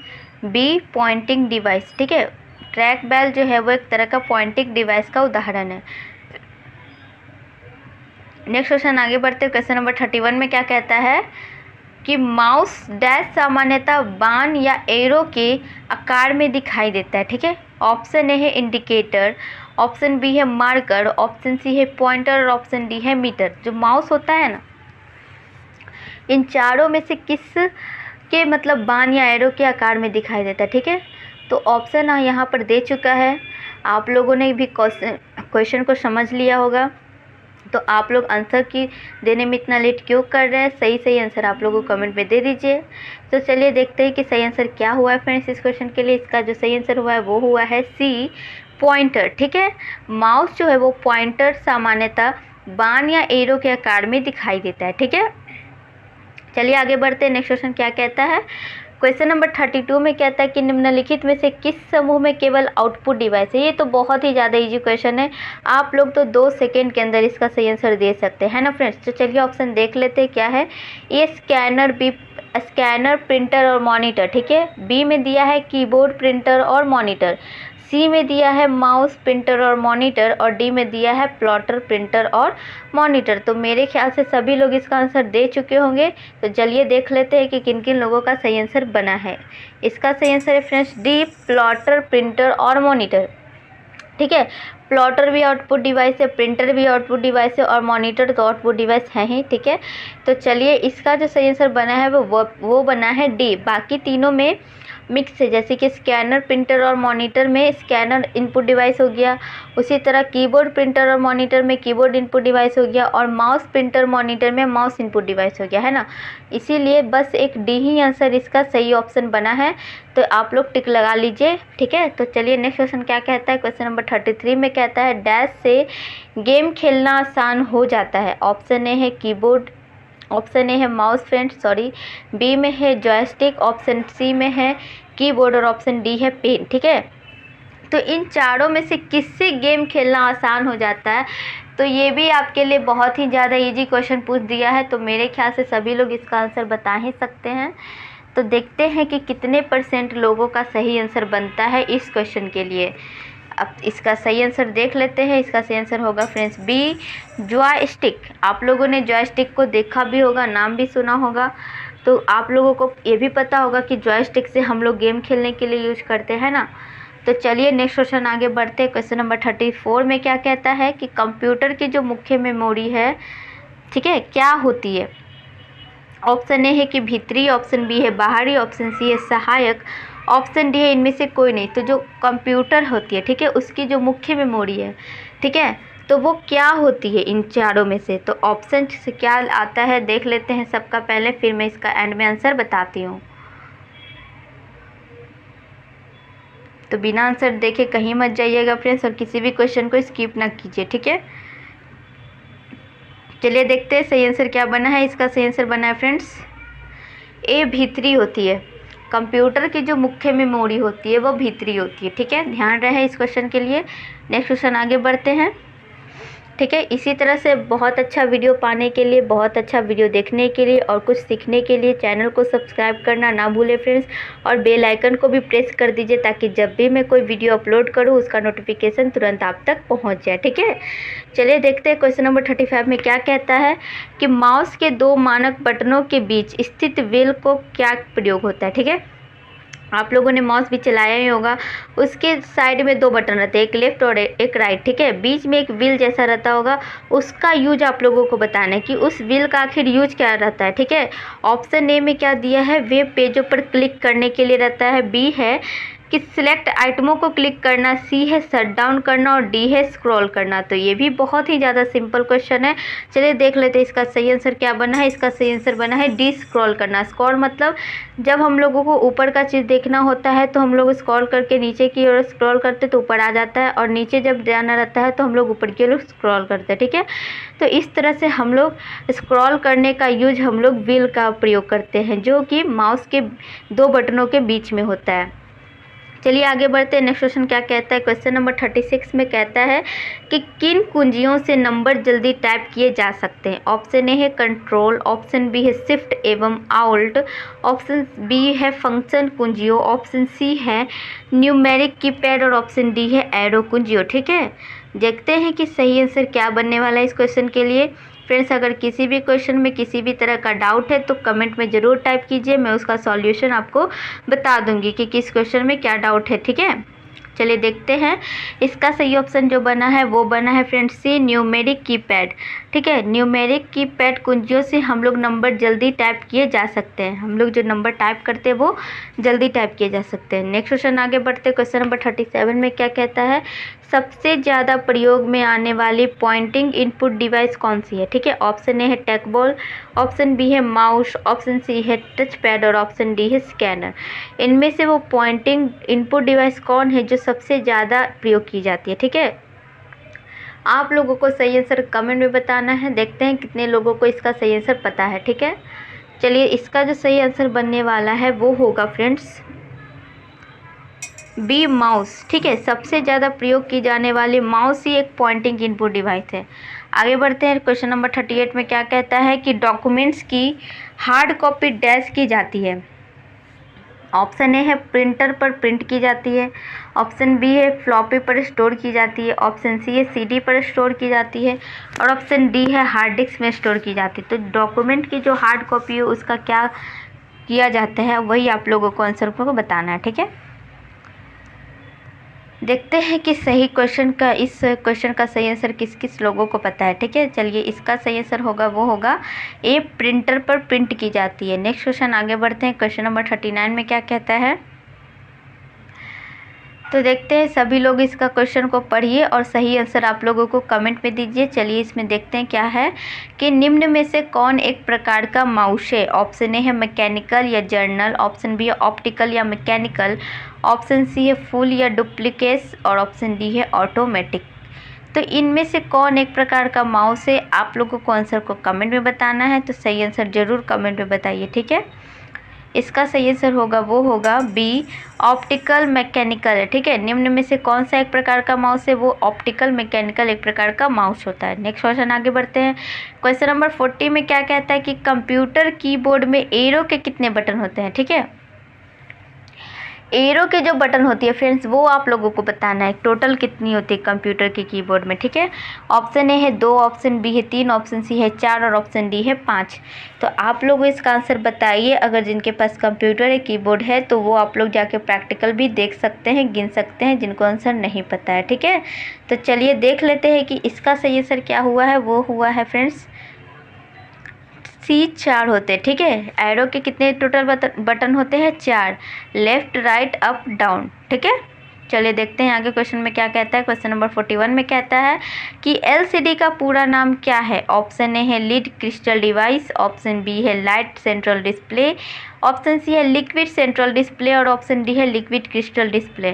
बी, पॉइंटिंग डिवाइस। ठीक है, ट्रैक बॉल जो है वो एक तरह का पॉइंटिंग डिवाइस का उदाहरण है। नेक्स्ट क्वेश्चन आगे बढ़ते हैं। क्वेश्चन नंबर 31 में क्या कहता है कि माउस डैश सामान्यतः बाण या एरो के आकार में दिखाई देता है। ठीक है, ऑप्शन ए है इंडिकेटर, ऑप्शन बी है मार्कर, ऑप्शन सी है पॉइंटर और ऑप्शन डी है मीटर। जो माउस होता है ना, इन चारों में से किस के मतलब बाण या एरो के आकार में दिखाई देता है। ठीक है, तो ऑप्शन यहाँ पर दे चुका है। आप लोगों ने भी क्वेश्चन को समझ लिया होगा, तो आप लोग आंसर की देने में इतना लेट क्यों कर रहे हैं, सही आंसर आप लोगों को कमेंट में दे दीजिए। तो चलिए देखते हैं कि सही आंसर क्या हुआ है फ्रेंड्स इस क्वेश्चन के लिए। इसका जो सही आंसर हुआ है वो हुआ है सी, पॉइंटर। ठीक है, माउस जो है वो पॉइंटर सामान्यतः बाण या एरो के आकार में दिखाई देता है। ठीक है, चलिए आगे बढ़ते हैं। नेक्स्ट क्वेश्चन क्या कहता है। क्वेश्चन नंबर 32 में कहता है कि निम्नलिखित में से किस समूह में केवल आउटपुट डिवाइस है। ये तो बहुत ही ज़्यादा इजी क्वेश्चन है, आप लोग तो 2 सेकेंड के अंदर इसका सही आंसर दे सकते हैं ना फ्रेंड्स। तो चलिए ऑप्शन देख लेते हैं क्या है। ए स्कैनर, बी स्कैनर, प्रिंटर और मॉनिटर। ठीक है, बी में दिया है कीबोर्ड, प्रिंटर और मॉनिटर, सी में दिया है माउस, प्रिंटर और मॉनिटर और डी में दिया है प्लॉटर, प्रिंटर और मॉनिटर। तो मेरे ख्याल से सभी लोग इसका आंसर दे चुके होंगे। तो चलिए देख लेते हैं कि किन किन लोगों का सही आंसर बना है। इसका सही आंसर है फ्रेंड्स डी, प्लॉटर, प्रिंटर और मॉनिटर। ठीक है, प्लॉटर भी आउटपुट डिवाइस है, प्रिंटर भी आउटपुट डिवाइस है और मॉनिटर तो आउटपुट डिवाइस है ही। ठीक है, तो चलिए इसका जो सही आंसर बना है वो बना है डी। बाकी तीनों में मिक्स है, जैसे कि स्कैनर, प्रिंटर और मॉनिटर में स्कैनर इनपुट डिवाइस हो गया, उसी तरह कीबोर्ड, प्रिंटर और मॉनिटर में कीबोर्ड इनपुट डिवाइस हो गया और माउस, प्रिंटर, मॉनिटर में माउस इनपुट डिवाइस हो गया, है ना। इसीलिए बस एक डी ही आंसर इसका सही ऑप्शन बना है। तो आप लोग टिक लगा लीजिए। ठीक है, तो चलिए नेक्स्ट क्वेश्चन क्या कहता है। क्वेश्चन नंबर 33 में कहता है डैश से गेम खेलना आसान हो जाता है। ऑप्शन ए है कीबोर्ड, ऑप्शन ए है माउस फ्रेंड्स सॉरी, बी में है जॉयस्टिक, ऑप्शन सी में है कीबोर्ड और ऑप्शन डी है पेन। ठीक है, तो इन चारों में से किससे गेम खेलना आसान हो जाता है। तो ये भी आपके लिए बहुत ही ज़्यादा इजी क्वेश्चन पूछ दिया है, तो मेरे ख्याल से सभी लोग इसका आंसर बता ही सकते हैं। तो देखते हैं कि कितने % लोगों का सही आंसर बनता है इस क्वेश्चन के लिए। अब इसका सही आंसर देख लेते हैं। इसका सही आंसर होगा फ्रेंड्स बी, जॉयस्टिक। आप लोगों ने जॉयस्टिक को देखा भी होगा, नाम भी सुना होगा, तो आप लोगों को ये भी पता होगा कि जॉयस्टिक से हम लोग गेम खेलने के लिए यूज करते हैं ना। तो चलिए नेक्स्ट क्वेश्चन आगे बढ़ते हैं। क्वेश्चन नंबर 34 में क्या कहता है कि कंप्यूटर की जो मुख्य मेमोरी है, ठीक है, क्या होती है। ऑप्शन ए है कि भीतरी, ऑप्शन बी है बाहरी, ऑप्शन सी है सहायक, ऑप्शन डी है इनमें से कोई नहीं। तो जो कंप्यूटर होती है, ठीक है, उसकी जो मुख्य मेमोरी है, ठीक है, तो वो क्या होती है इन चारों में से। तो ऑप्शन से क्या आता है देख लेते हैं सबका पहले, फिर मैं इसका एंड में आंसर बताती हूँ। तो बिना आंसर देखे कहीं मत जाइएगा फ्रेंड्स, और किसी भी क्वेश्चन को स्किप ना कीजिए, ठीक है। चलिए देखते हैं सही आंसर क्या बना है। इसका सही आंसर बना है फ्रेंड्स ए, भीतरी होती है। कंप्यूटर की जो मुख्य मेमोरी होती है वो भीतरी होती है, ठीक है, ध्यान रहे इस क्वेश्चन के लिए। नेक्स्ट क्वेश्चन आगे बढ़ते हैं, ठीक है। इसी तरह से बहुत अच्छा वीडियो पाने के लिए, बहुत अच्छा वीडियो देखने के लिए और कुछ सीखने के लिए चैनल को सब्सक्राइब करना ना भूलें फ्रेंड्स, और बेल आइकन को भी प्रेस कर दीजिए ताकि जब भी मैं कोई वीडियो अपलोड करूं उसका नोटिफिकेशन तुरंत आप तक पहुंच जाए, ठीक है। चलिए देखते हैं क्वेश्चन नंबर 35 में क्या कहता है कि माउस के दो मानक बटनों के बीच स्थित व्हील को क्या प्रयोग होता है, ठीक है। आप लोगों ने माउस भी चलाया ही होगा, उसके साइड में दो बटन रहते हैं, एक लेफ्ट और एक राइट, ठीक है, बीच में एक व्हील जैसा रहता होगा, उसका यूज आप लोगों को बताना है कि उस व्हील का आखिर यूज क्या रहता है, ठीक है। ऑप्शन ए में क्या दिया है, वेब पेजों पर क्लिक करने के लिए रहता है, बी है कि सिलेक्ट आइटमों को क्लिक करना, सी है शट डाउन करना और डी है स्क्रॉल करना। तो ये भी बहुत ही ज़्यादा सिंपल क्वेश्चन है। चलिए देख लेते हैं इसका सही आंसर क्या बना है। इसका सही आंसर बना है डी, स्क्रॉल करना। स्क्रॉल मतलब जब हम लोगों को ऊपर का चीज़ देखना होता है तो हम लोग स्क्रॉल करके नीचे की ओर स्क्रॉल करते तो ऊपर आ जाता है, और नीचे जब जाना रहता है तो हम लोग ऊपर की ओर स्क्रॉल करते हैं, ठीक है। तो इस तरह से हम लोग स्क्रॉल करने का यूज हम लोग व्हील का प्रयोग करते हैं, जो कि माउस के दो बटनों के बीच में होता है। चलिए आगे बढ़ते हैं। नेक्स्ट क्वेश्चन क्या कहता है। क्वेश्चन नंबर 36 में कहता है कि किन कुंजियों से नंबर जल्दी टाइप किए जा सकते हैं। ऑप्शन ए है कंट्रोल, ऑप्शन बी है शिफ्ट एवं आल्ट, ऑप्शन बी है फंक्शन कुंजियों, ऑप्शन सी है न्यूमेरिक कीपैड और ऑप्शन डी है एरो कुंजियों, ठीक है। देखते हैं कि सही आंसर क्या बनने वाला है इस क्वेश्चन के लिए। फ्रेंड्स, अगर किसी भी क्वेश्चन में किसी भी तरह का डाउट है तो कमेंट में ज़रूर टाइप कीजिए, मैं उसका सॉल्यूशन आपको बता दूंगी कि किस क्वेश्चन में क्या डाउट है, ठीक है। चलिए देखते हैं। इसका सही ऑप्शन जो बना है वो बना है फ्रेंड्स सी, न्यूमेरिक कीपैड, ठीक है। न्यूमेरिक कीपैड कुंजियों से हम लोग नंबर जल्दी टाइप किए जा सकते हैं, हम लोग जो नंबर टाइप करते हैं वो जल्दी टाइप किए जा सकते हैं। नेक्स्ट क्वेश्चन आगे बढ़ते हैं। क्वेश्चन नंबर 37 में क्या कहता है, सबसे ज़्यादा प्रयोग में आने वाली पॉइंटिंग इनपुट डिवाइस कौन सी है, ठीक है। ऑप्शन ए है टैगबॉल, ऑप्शन बी है माउस, ऑप्शन सी है टच पैड और ऑप्शन डी है स्कैनर। इनमें से वो पॉइंटिंग इनपुट डिवाइस कौन है जो सबसे ज़्यादा प्रयोग की जाती है, ठीक है। आप लोगों को सही आंसर कमेंट में बताना है, देखते हैं कितने लोगों को इसका सही आंसर पता है, ठीक है। चलिए इसका जो सही आंसर बनने वाला है वो होगा फ्रेंड्स बी, माउस, ठीक है। सबसे ज़्यादा प्रयोग की जाने वाली माउस ही एक पॉइंटिंग इनपुट डिवाइस है। आगे बढ़ते हैं। क्वेश्चन नंबर 38 में क्या कहता है कि डॉक्यूमेंट्स की हार्ड कॉपी डैश की जाती है। ऑप्शन ए है प्रिंटर पर प्रिंट की जाती है, ऑप्शन बी है फ्लॉपी पर स्टोर की जाती है, ऑप्शन सी है सीडी पर स्टोर की जाती है और ऑप्शन डी है हार्ड डिस्क में स्टोर की जाती है। तो डॉक्यूमेंट की जो हार्ड कॉपी है उसका क्या किया जाता है वही आप लोगों को आंसर को बताना है, ठीक है। देखते हैं कि सही क्वेश्चन का, इस क्वेश्चन का सही आंसर किस किस लोगों को पता है, ठीक है। चलिए इसका सही आंसर होगा वो होगा ए, प्रिंटर पर प्रिंट की जाती है। नेक्स्ट क्वेश्चन आगे बढ़ते हैं। क्वेश्चन नंबर 39 में क्या कहता है, तो देखते हैं। सभी लोग इसका क्वेश्चन को पढ़िए और सही आंसर आप लोगों को कमेंट में दीजिए। चलिए इसमें देखते हैं क्या है कि निम्न में से कौन एक प्रकार का माउस है। ऑप्शन ए है मैकेनिकल या जर्नल, ऑप्शन बी है ऑप्टिकल या मैकेनिकल, ऑप्शन सी है फुल या डुप्लीकेट और ऑप्शन डी है ऑटोमेटिक। तो इनमें से कौन एक प्रकार का माउस है, आप लोगों को आंसर को कमेंट में बताना है। तो सही आंसर ज़रूर कमेंट में बताइए, ठीक है। इसका सही आंसर होगा वो होगा बी, ऑप्टिकल मैकेनिकल है, ठीक है। निम्न में से कौन सा एक प्रकार का माउस है, वो ऑप्टिकल मैकेनिकल एक प्रकार का माउस होता है। नेक्स्ट क्वेश्चन आगे बढ़ते हैं। क्वेश्चन नंबर 40 में क्या कहता है कि कंप्यूटर कीबोर्ड में एरो के कितने बटन होते हैं, ठीक है। एरो के जो बटन होती है फ्रेंड्स वो आप लोगों को बताना है टोटल कितनी होती है कंप्यूटर के कीबोर्ड में, ठीक है। ऑप्शन ए है 2, ऑप्शन बी है 3, ऑप्शन सी है 4 और ऑप्शन डी है 5। तो आप लोग इसका आंसर बताइए। अगर जिनके पास कंप्यूटर है कीबोर्ड है तो वो आप लोग जाके प्रैक्टिकल भी देख सकते हैं, गिन सकते हैं जिनको आंसर नहीं पता है, ठीक है। तो चलिए देख लेते हैं कि इसका सही आंसर क्या हुआ है। वो हुआ है फ्रेंड्स सी, 4 होते हैं, ठीक है। एरो के कितने टोटल बटन होते हैं? 4, लेफ्ट राइट अप डाउन, ठीक है। चलिए देखते हैं आगे क्वेश्चन में क्या कहता है। क्वेश्चन नंबर 41 में कहता है कि एलसीडी का पूरा नाम क्या है? ऑप्शन ए है lead crystal device, option B है light central display, option C है लिक्विड सेंट्रल डिस्प्ले और ऑप्शन डी है लिक्विड क्रिस्टल डिस्प्ले।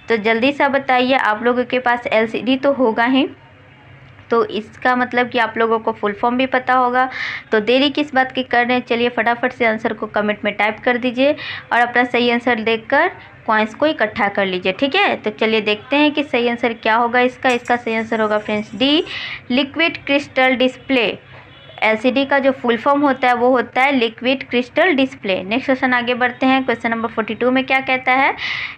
तो जल्दी सा बताइए, आप लोगों के पास एलसीडी तो होगा ही, तो इसका मतलब कि आप लोगों को फुल फॉर्म भी पता होगा। तो देरी किस बात की कर रहे हैं, चलिए फटाफट से आंसर को कमेंट में टाइप कर दीजिए और अपना सही आंसर देखकर पॉइंट्स को इकट्ठा कर लीजिए, ठीक है। तो चलिए देखते हैं कि सही आंसर क्या होगा इसका सही आंसर होगा friends D, liquid crystal display. LCD का जो फुल फॉर्म होता है वो होता है liquid crystal display. Next question आगे बढ़ते हैं। क्वेश्चन नंबर 42 में क्या कहता है?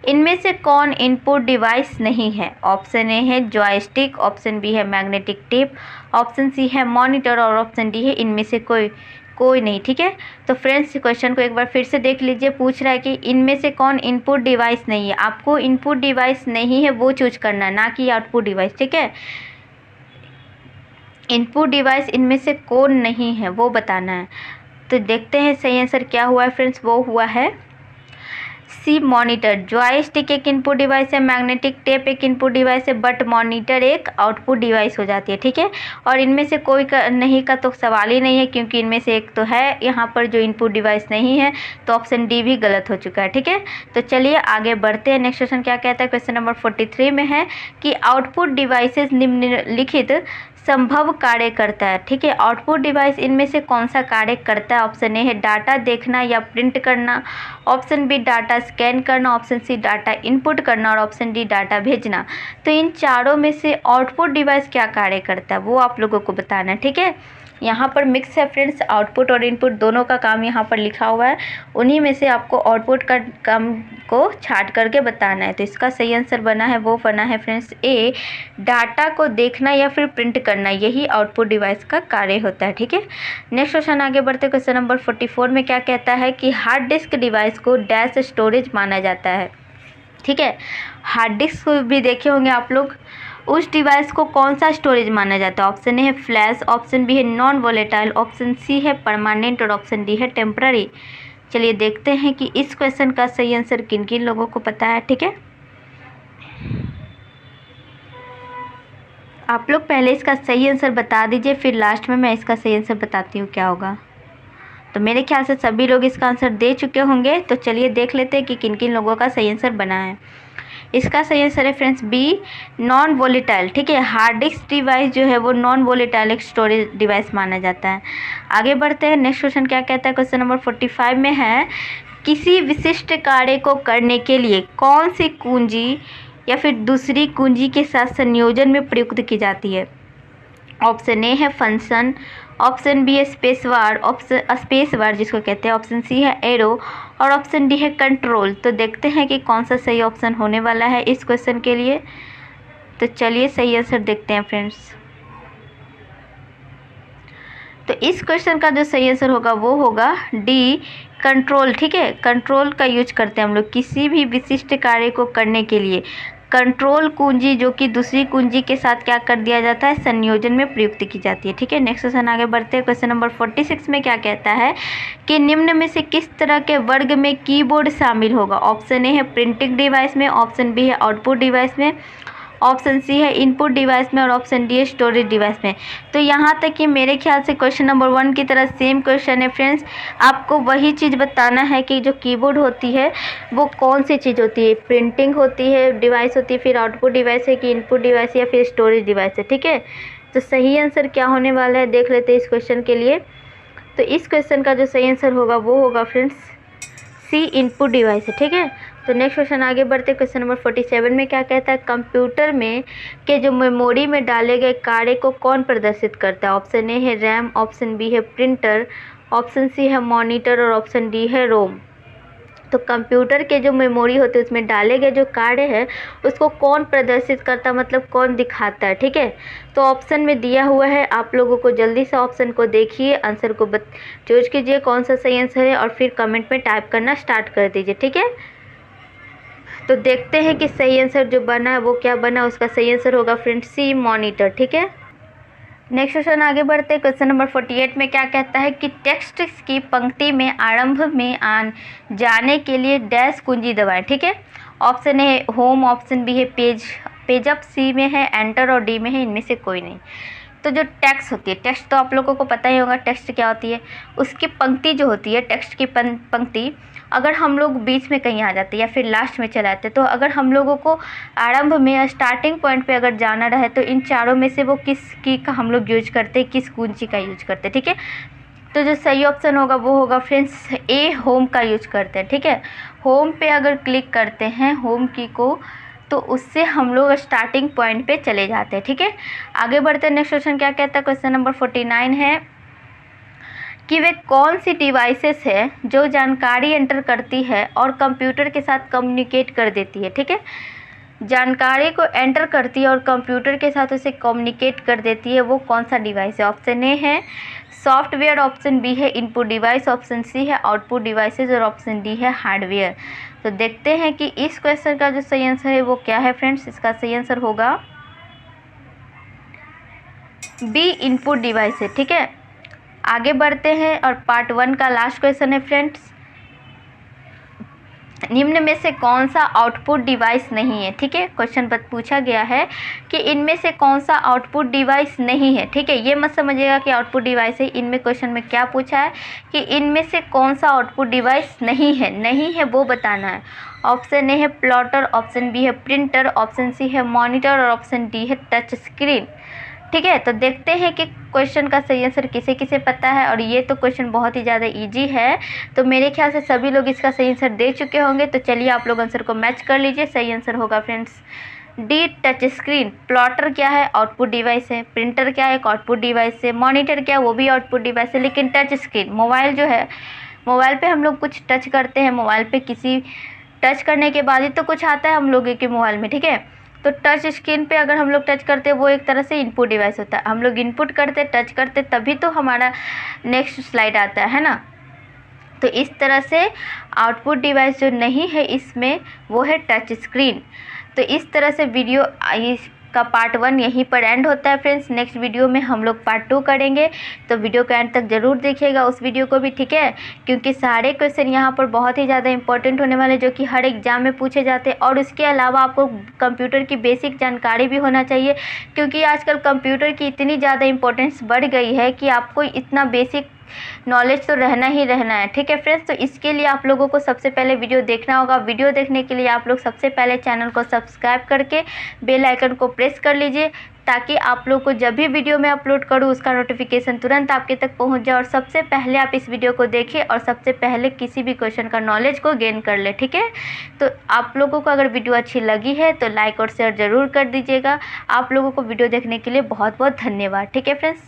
इनमें से कौन इनपुट डिवाइस नहीं है? ऑप्शन ए है जॉयस्टिक, ऑप्शन बी है मैग्नेटिक टेप, ऑप्शन सी है मॉनिटर और ऑप्शन डी है इनमें से कोई नहीं, ठीक है। तो फ्रेंड्स क्वेश्चन को एक बार फिर से देख लीजिए। पूछ रहा है कि इनमें से कौन इनपुट डिवाइस नहीं है। आपको इनपुट डिवाइस नहीं है वो चूज करना है, ना कि आउटपुट डिवाइस, ठीक है। इनपुट डिवाइस इनमें से कौन नहीं है वो बताना है। तो देखते हैं सही आंसर क्या हुआ है फ्रेंड्स। वो हुआ है सी, मॉनिटर। जॉयस्टिक एक इनपुट डिवाइस है, मैग्नेटिक टेप एक इनपुट डिवाइस है, बट मॉनिटर एक आउटपुट डिवाइस हो जाती है, ठीक है। और इनमें से कोई नहीं का तो सवाल ही नहीं है, क्योंकि इनमें से एक तो है यहाँ पर जो इनपुट डिवाइस नहीं है। तो ऑप्शन डी भी गलत हो चुका है, ठीक है। तो चलिए आगे बढ़ते हैं। नेक्स्ट क्वेश्चन क्या कहता है? क्वेश्चन नंबर 43 में है कि आउटपुट डिवाइसेस निम्नलिखित संभव कार्य करता है, ठीक है। आउटपुट डिवाइस इनमें से कौन सा कार्य करता है? ऑप्शन ए है डाटा देखना या प्रिंट करना, ऑप्शन बी डाटा स्कैन करना, ऑप्शन सी डाटा इनपुट करना और ऑप्शन डी डाटा भेजना। तो इन चारों में से आउटपुट डिवाइस क्या कार्य करता है वो आप लोगों को बताना है, ठीक है। यहाँ पर मिक्स है फ्रेंड्स, आउटपुट और इनपुट दोनों का काम यहाँ पर लिखा हुआ है। उन्हीं में से आपको आउटपुट का काम को छाट करके बताना है। तो इसका सही आंसर बना है वो बना है फ्रेंड्स ए, डाटा को देखना या फिर प्रिंट करना, यही आउटपुट डिवाइस का कार्य होता है, ठीक है। नेक्स्ट क्वेश्चन आगे बढ़ते। क्वेश्चन नंबर 44 में क्या कहता है कि हार्ड डिस्क डिवाइस को डैश स्टोरेज माना जाता है, ठीक है। हार्ड डिस्क भी देखे होंगे आप लोग, उस डिवाइस को कौन सा स्टोरेज माना जाता है? ऑप्शन ए है फ्लैश, ऑप्शन बी है नॉन वोलेटाइल, ऑप्शन सी है परमानेंट और ऑप्शन डी है टेम्पररी। चलिए देखते हैं कि इस क्वेश्चन का सही आंसर किन किन लोगों को पता है, ठीक है। आप लोग पहले इसका सही आंसर बता दीजिए, फिर लास्ट में मैं इसका सही आंसर बताती हूँ क्या होगा। तो मेरे ख्याल से सभी लोग इसका आंसर दे चुके होंगे। तो चलिए देख लेते हैं कि किन किन लोगों का सही आंसर बना है। इसका सही आंसर है फ्रेंड्स बी, नॉन वोलेटाइल, ठीक है। हार्ड डिस्क डिवाइस जो है वो नॉन वोलेटाइल एक स्टोरेज डिवाइस माना जाता है। आगे बढ़ते हैं। नेक्स्ट क्वेश्चन क्या कहता है? क्वेश्चन नंबर 45 में है किसी विशिष्ट कार्य को करने के लिए कौन सी कुंजी या फिर दूसरी कुंजी के साथ संयोजन में प्रयुक्त की जाती है? ऑप्शन ए है फंक्शन, ऑप्शन बी है स्पेसबार, ऑप्शन स्पेसबार जिसको कहते हैं, ऑप्शन सी है एरो और ऑप्शन डी है कंट्रोल। तो देखते हैं कि कौन सा सही ऑप्शन होने वाला है इस क्वेश्चन के लिए। तो चलिए सही आंसर देखते हैं फ्रेंड्स। तो इस क्वेश्चन का जो सही आंसर होगा वो होगा डी, कंट्रोल, ठीक है। कंट्रोल का यूज करते हैं हम लोग किसी भी विशिष्ट कार्य को करने के लिए। कंट्रोल कुंजी जो कि दूसरी कुंजी के साथ क्या कर दिया जाता है, संयोजन में प्रयुक्त की जाती है, ठीक है। नेक्स्ट क्वेश्चन आगे बढ़ते हैं। क्वेश्चन नंबर 46 में क्या कहता है कि निम्न में से किस तरह के वर्ग में कीबोर्ड शामिल होगा? ऑप्शन ए है प्रिंटिंग डिवाइस में, ऑप्शन बी है आउटपुट डिवाइस में, ऑप्शन सी है इनपुट डिवाइस में और ऑप्शन डी है स्टोरेज डिवाइस में। तो यहाँ तक कि मेरे ख्याल से क्वेश्चन नंबर 1 की तरह सेम क्वेश्चन है फ्रेंड्स। आपको वही चीज़ बताना है कि जो कीबोर्ड होती है वो कौन सी चीज़ होती है, प्रिंटिंग होती है डिवाइस होती है, फिर आउटपुट डिवाइस है कि इनपुट डिवाइस या फिर स्टोरेज डिवाइस है, ठीक है। तो सही आंसर क्या होने वाला है देख लेते हैं इस क्वेश्चन के लिए। तो इस क्वेश्चन का जो सही आंसर होगा वो होगा फ्रेंड्स सी, इनपुट डिवाइस है, ठीक है। तो नेक्स्ट क्वेश्चन आगे बढ़ते। क्वेश्चन नंबर 47 में क्या कहता है कंप्यूटर में के जो मेमोरी में डाले गए कार्य को कौन प्रदर्शित करता है? ऑप्शन ए है रैम, ऑप्शन बी है प्रिंटर, ऑप्शन सी है मॉनिटर और ऑप्शन डी है रोम। तो कंप्यूटर के जो मेमोरी होते हैं उसमें डाले गए जो कार्य है उसको कौन प्रदर्शित करता है, मतलब कौन दिखाता है। ठीक है, तो ऑप्शन में दिया हुआ है, आप लोगों को जल्दी से ऑप्शन को देखिए, आंसर को चूज कीजिए कौन सा सही आंसर है और फिर कमेंट में टाइप करना स्टार्ट कर दीजिए। ठीक है, तो देखते हैं कि सही आंसर जो बना है वो क्या बना। उसका सही आंसर होगा फ्रेंड्स सी, मॉनिटर। ठीक है, नेक्स्ट क्वेश्चन आगे बढ़ते हैं। क्वेश्चन नंबर 48 में क्या कहता है कि टेक्स्ट की पंक्ति में आरंभ में जाने के लिए डैश कुंजी दबाएं। ठीक है, option A home, option B है पेज अप, सी में है एंटर और डी में है इनमें से कोई नहीं। तो जो टेक्स्ट होती है, टेक्स्ट तो आप लोगों को पता ही होगा टेक्स्ट क्या होती है। उसकी पंक्ति जो होती है, टेक्स्ट की पंक्ति अगर हम लोग बीच में कहीं आ जाते या फिर लास्ट में चले आते, तो अगर हम लोगों को आरंभ में स्टार्टिंग पॉइंट पे अगर जाना रहे तो इन चारों में से वो किस की का हम लोग यूज करते हैं, किस कुंजी का यूज करते हैं। ठीक है, तो जो सही ऑप्शन होगा वो होगा फ्रेंड्स ए, होम का यूज करते हैं। ठीक है, होम पे अगर क्लिक करते हैं होम की को, तो उससे हम लोग स्टार्टिंग पॉइंट पे चले जाते हैं। ठीक है, आगे बढ़ते हैं। नेक्स्ट क्वेश्चन क्या कहता है, क्वेश्चन नंबर 49 है कि वे कौन सी डिवाइसेस है जो जानकारी एंटर करती है और कंप्यूटर के साथ कम्युनिकेट कर देती है। ठीक है, जानकारी को एंटर करती है और कंप्यूटर के साथ उसे कम्युनिकेट कर देती है, वो कौन सा डिवाइस है। ऑप्शन ए है सॉफ्टवेयर, ऑप्शन बी है इनपुट डिवाइस, ऑप्शन सी है आउटपुट डिवाइसेज और ऑप्शन डी है हार्डवेयर। तो देखते हैं कि इस क्वेश्चन का जो सही आंसर है वो क्या है फ्रेंड्स। इसका सही आंसर होगा बी, इनपुट डिवाइस है। ठीक है, आगे बढ़ते हैं और पार्ट 1 का लास्ट क्वेश्चन है फ्रेंड्स, निम्न में से कौन सा आउटपुट डिवाइस नहीं है। ठीक है, क्वेश्चन पूछा गया है कि इनमें से कौन सा आउटपुट डिवाइस नहीं है। ठीक है, ये मत समझिएगा कि आउटपुट डिवाइस है, इनमें क्वेश्चन में क्या पूछा है कि इनमें से कौन सा आउटपुट डिवाइस नहीं है वो बताना है। ऑप्शन ए है प्लॉटर, ऑप्शन बी है प्रिंटर, ऑप्शन सी है मॉनिटर और ऑप्शन डी है टच स्क्रीन। ठीक है, तो देखते हैं कि क्वेश्चन का सही आंसर किसे किसे पता है। और ये तो क्वेश्चन बहुत ही ज़्यादा इजी है, तो मेरे ख्याल से सभी लोग इसका सही आंसर दे चुके होंगे। तो चलिए आप लोग आंसर को मैच कर लीजिए। सही आंसर होगा friends D, touch screen. Plotter क्या है, आउटपुट डिवाइस है। प्रिंटर क्या है, एक आउटपुट डिवाइस है। मॉनिटर क्या है, वो भी आउटपुट डिवाइस है। लेकिन टच स्क्रीन, मोबाइल जो है, मोबाइल पे हम लोग कुछ टच करते हैं, मोबाइल पे किसी टच करने के बाद ही तो कुछ आता है हम लोगों के मोबाइल में। ठीक है, तो टच स्क्रीन पे अगर हम लोग टच करते हैं वो एक तरह से इनपुट डिवाइस होता है। हम लोग इनपुट करते, टच करते, तभी तो हमारा नेक्स्ट स्लाइड आता है ना। तो इस तरह से आउटपुट डिवाइस जो नहीं है इसमें वो है टच स्क्रीन। तो इस तरह से वीडियो का पार्ट 1 यहीं पर एंड होता है फ्रेंड्स। नेक्स्ट वीडियो में हम लोग पार्ट 2 करेंगे, तो वीडियो का एंड तक ज़रूर देखिएगा उस वीडियो को भी। ठीक है, क्योंकि सारे क्वेश्चन यहाँ पर बहुत ही ज़्यादा इंपॉर्टेंट होने वाले, जो कि हर एग्जाम में पूछे जाते हैं। और उसके अलावा आपको कंप्यूटर की बेसिक जानकारी भी होना चाहिए, क्योंकि आजकल कंप्यूटर की इतनी ज़्यादा इंपॉर्टेंस बढ़ गई है कि आपको इतना बेसिक नॉलेज तो रहना ही रहना है। ठीक है फ्रेंड्स, तो इसके लिए आप लोगों को सबसे पहले वीडियो देखना होगा। वीडियो देखने के लिए आप लोग सबसे पहले चैनल को सब्सक्राइब करके बेल आइकन को प्रेस कर लीजिए, ताकि आप लोग को जब भी वीडियो मैं अपलोड करूँ उसका नोटिफिकेशन तुरंत आपके तक पहुंच जाए और सबसे पहले आप इस वीडियो को देखें और सबसे पहले किसी भी क्वेश्चन का नॉलेज को गेन कर ले। ठीक है, तो आप लोगों को अगर वीडियो अच्छी लगी है तो लाइक और शेयर ज़रूर कर दीजिएगा। आप लोगों को वीडियो देखने के लिए बहुत बहुत धन्यवाद। ठीक है फ्रेंड्स।